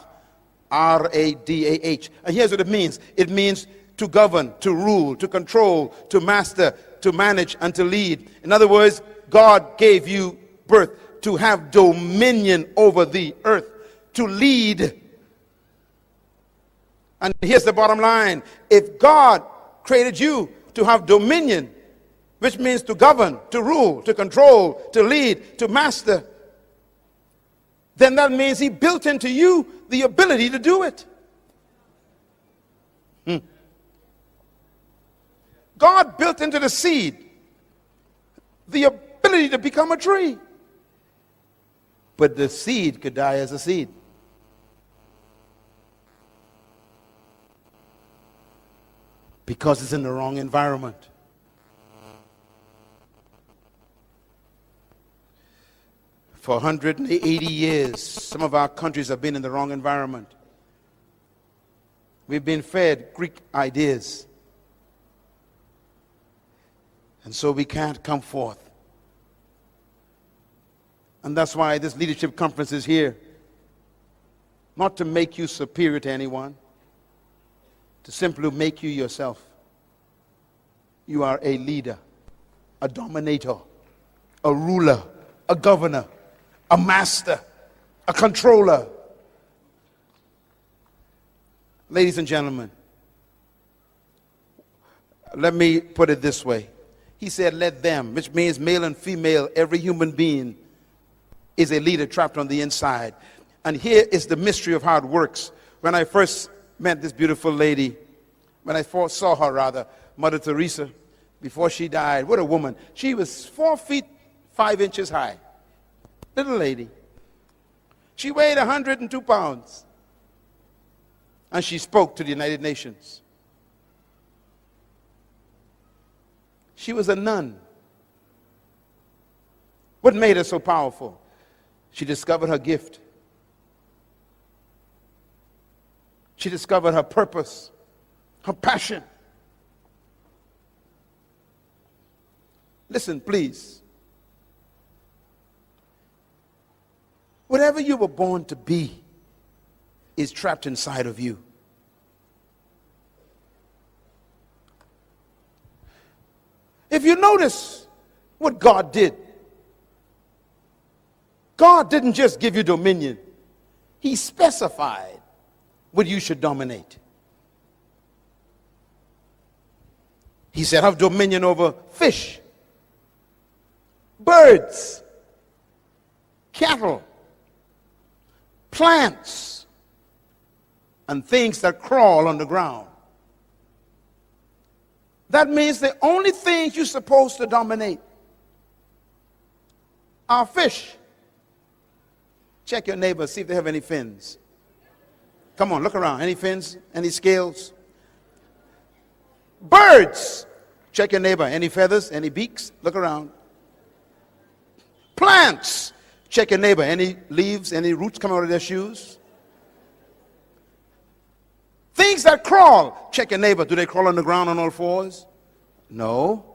R-A-D-A-H. And here's what it means. It means to govern, to rule, to control, to master, to manage, and to lead. In other words, God gave you birth to have dominion over the earth, to lead. And here's the bottom line. If God created you to have dominion, which means to govern, to rule, to control, to lead, to master, then that means he built into you the ability to do it. God built into the seed the ability to become a tree. But the seed could die as a seed. Because it's in the wrong environment. For 180 years, some of our countries have been in the wrong environment. We've been fed Greek ideas. And so we can't come forth. And that's why this leadership conference is here. Not to make you superior to anyone, to simply make you yourself. You are a leader, a dominator, a ruler, a governor, a master, a controller. Ladies and gentlemen, let me put it this way. He said, let them, which means male and female, every human being is a leader trapped on the inside. And here is the mystery of how it works. When I first met this beautiful lady, when I first saw her rather, Mother Teresa, before she died, what a woman. She was 4 feet 5 inches high. Little lady. She weighed 102 pounds. And she spoke to the United Nations. She was a nun. What made her so powerful? She discovered her gift. She discovered her purpose, her passion. Listen, please. Whatever you were born to be is trapped inside of you. If you notice what God did, God didn't just give you dominion. He specified what you should dominate. He said, have dominion over fish, birds, cattle, plants, and things that crawl on the ground. That means the only things you're supposed to dominate are fish. Check your neighbor, see if they have any fins. Come on, look around. Any fins? Any scales? Birds. Check your neighbor. Any feathers? Any beaks? Look around. Plants. Check your neighbor. Any leaves? Any roots coming out of their shoes? Things that crawl. Check your neighbor. Do they crawl on the ground on all fours? No.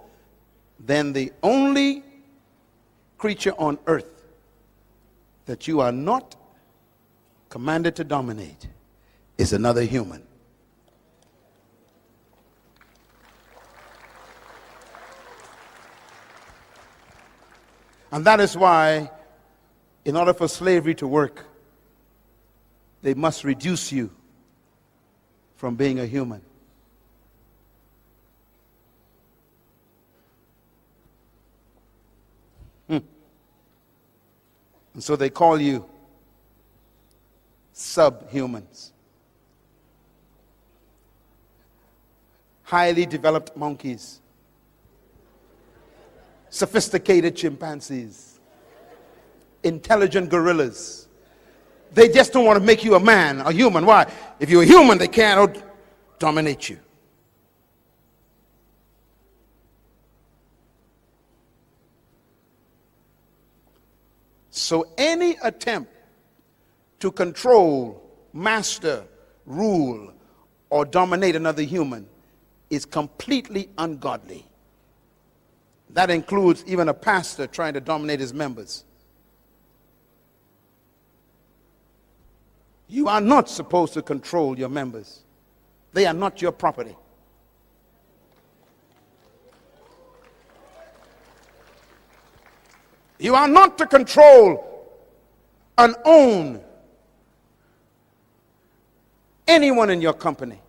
Then the only creature on earth that you are not commanded to dominate is another human. And that is why, in order for slavery to work, they must reduce you from being a human. And so they call you subhumans. Highly developed monkeys. Sophisticated chimpanzees. Intelligent gorillas. They just don't want to make you a man, a human. Why? If you're a human, they can't dominate you. So any attempt to control, master, rule, or dominate another human is completely ungodly. That includes even a pastor trying to dominate his members. You are not supposed to control your members. They are not your property. You are not to control and own anyone in your company.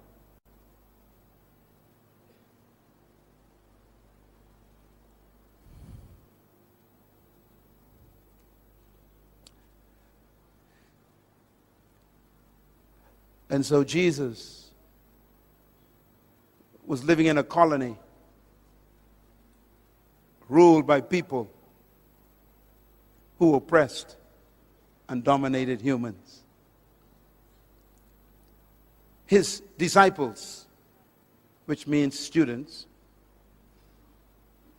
And so Jesus was living in a colony ruled by people who oppressed and dominated humans. His disciples, which means students,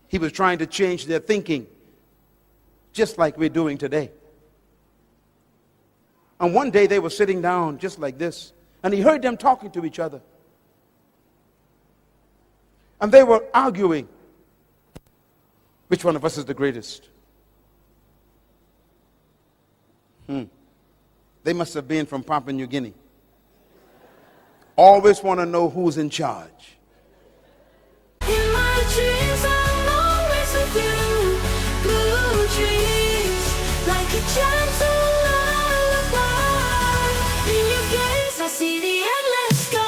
he was trying to change their thinking, just like we're doing today. And one day they were sitting down just like this, and he heard them talking to each other. And they were arguing, which one of us is the greatest? They must have been from Papua New Guinea. Always want to know who's in charge. In my dreams, I'm always with you. Blue dreams, like a gentle lullaby. In your gaze, I see the endless sky.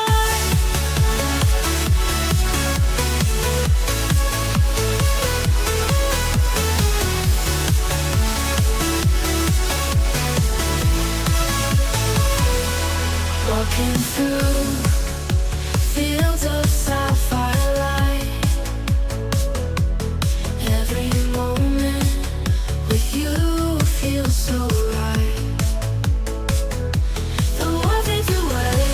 Walking through fields of sapphire light. Every moment with you feels so right. The world fades away,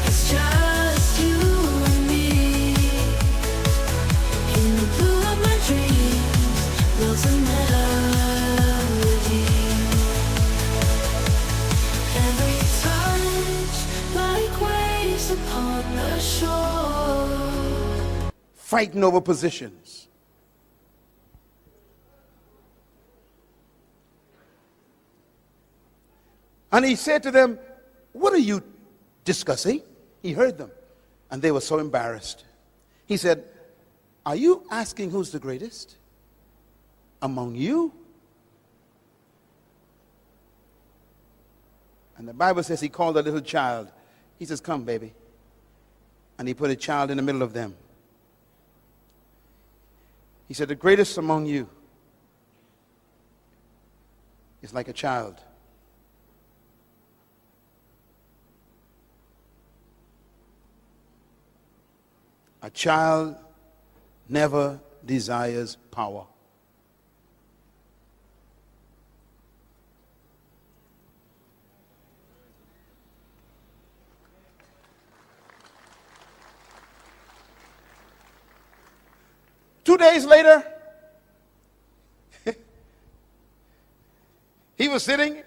it's just you and me. In the blue of my dreams, builds a melody. Every touch like waves upon the shore. Fighting over positions. And he said to them, "What are you discussing?" He heard them, and they were so embarrassed. He said, "Are you asking who's the greatest among you?" And the Bible says he called a little child. He says, "Come, baby." And he put a child in the middle of them. He said, "The greatest among you is like a child. A child never desires power. Two days later, he was sitting,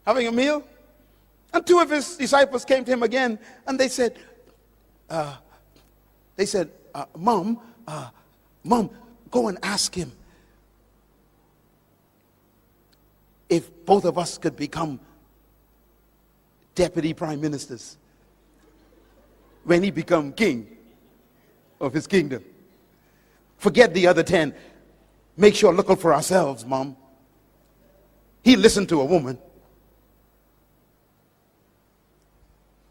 having a meal, and two of his disciples came to him again, and they said, Mom, go and ask him if both of us could become deputy prime ministers when he become king of his kingdom. Forget the other 10. Make sure look out for ourselves, Mom." He listened to a woman.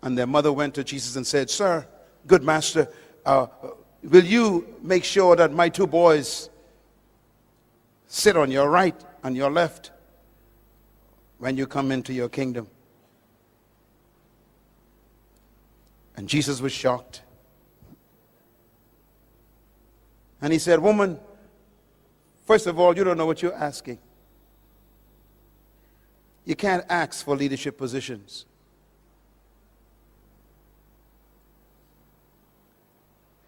And their mother went to Jesus and said, "Sir, good master, will you make sure that my two boys sit on your right and your left when you come into your kingdom?" And Jesus was shocked. And he said, "Woman, first of all, you don't know what you're asking. You can't ask for leadership positions.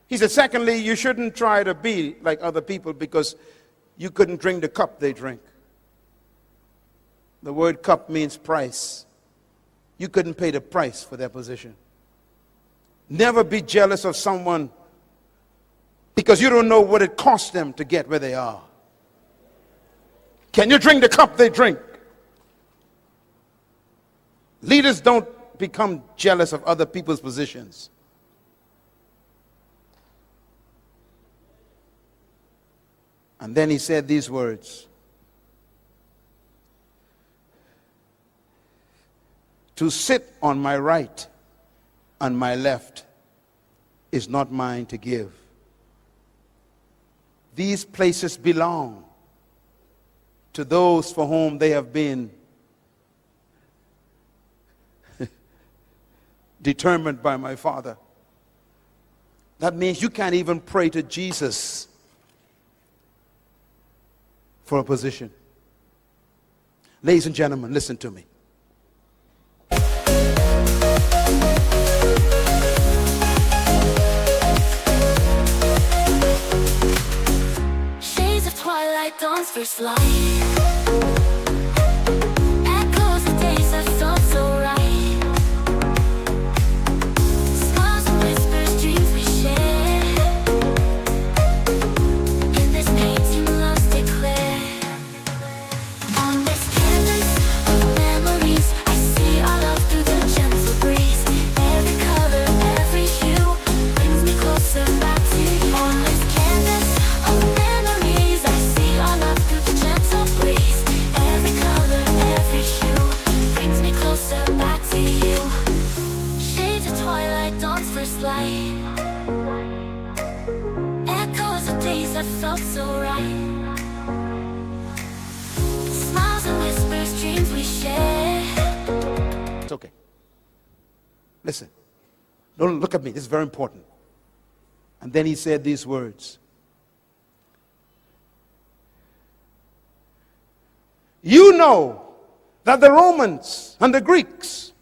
He said, secondly, you shouldn't try to be like other people because you couldn't drink the cup they drink. The word cup means price. You couldn't pay the price for their position. Never be jealous of someone because you don't know what it cost them to get where they are. Can you drink the cup they drink? Leaders don't become jealous of other people's positions. And then he said these words: to sit on my right and my left is not mine to give. These places belong to those for whom they have been determined by my Father. That means you can't even pray to Jesus for a position. Ladies and gentlemen, listen to me. Shades of twilight, dawn's first light. Echoes of days that felt so right. Smiles and whispers, dreams we share. In this painting, love's declared. On this canvas of memories, I see our love through the gentle breeze. Every color, every hue brings me closer back to you. On this canvas of memories, I see our love through the gentle breeze. Every color, every hue brings me closer back to you. Shades of twilight, dawn's first light. Echoes of days that felt so right. Smiles and whispers, dreams we share. It's okay. Listen. Don't look at me. This is very important. And then he said these words. You know that the Romans and the Greeks,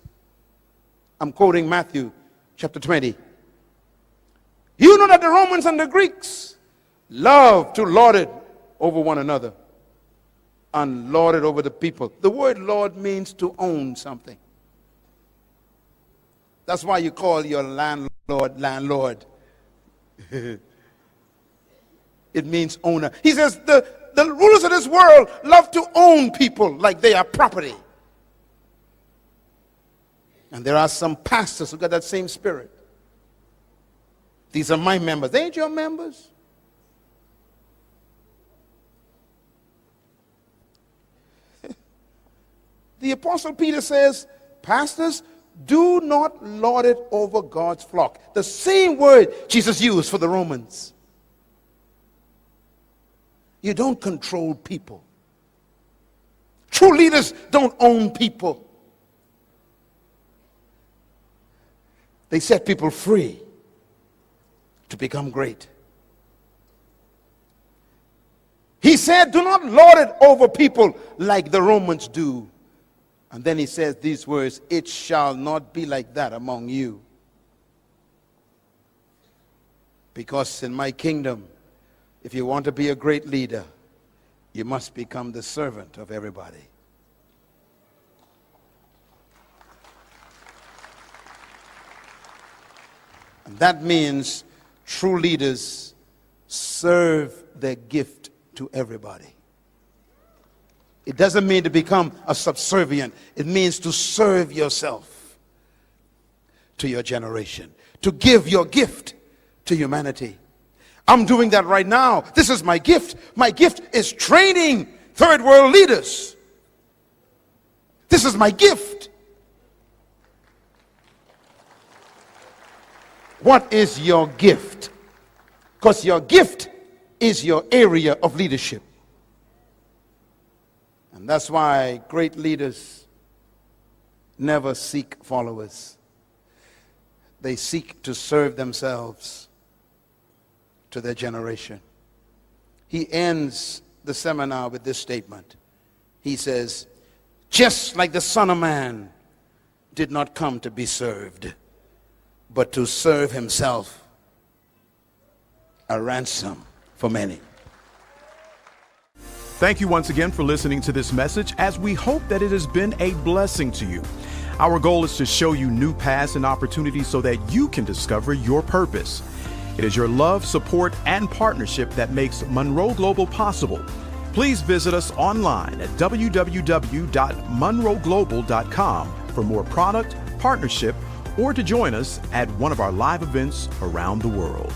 I'm quoting Matthew chapter 20. You know that the Romans and the Greeks love to lord it over one another and lord it over the people. The word lord means to own something. That's why you call your landlord. It means owner. He says the rulers of this world love to own people like they are property. And there are some pastors who got that same spirit. These are my members. They ain't your members. The Apostle Peter says, pastors, do not lord it over God's flock. The same word Jesus used for the Romans. You don't control people. True leaders don't own people. They set people free to become great. He said, do not lord it over people like the Romans do. And then he says these words, it shall not be like that among you. Because in my kingdom, if you want to be a great leader, you must become the servant of everybody. And that means true leaders serve their gift to everybody. It doesn't mean to become a subservient. It means to serve yourself to your generation, to give your gift to humanity. I'm doing that right now. This is my gift. My gift is training third world leaders. This is my gift. What is your gift? Because your gift is your area of leadership. And that's why great leaders never seek followers. They seek to serve themselves to their generation. He ends the seminar with this statement. He says, just like the Son of Man did not come to be served, but to serve himself, a ransom for many. Thank you once again for listening to this message, as we hope that it has been a blessing to you. Our goal is to show you new paths and opportunities so that you can discover your purpose. It is your love, support, and partnership that makes Munroe Global possible. Please visit us online at www.munroeglobal.com for more product, partnership, or to join us at one of our live events around the world.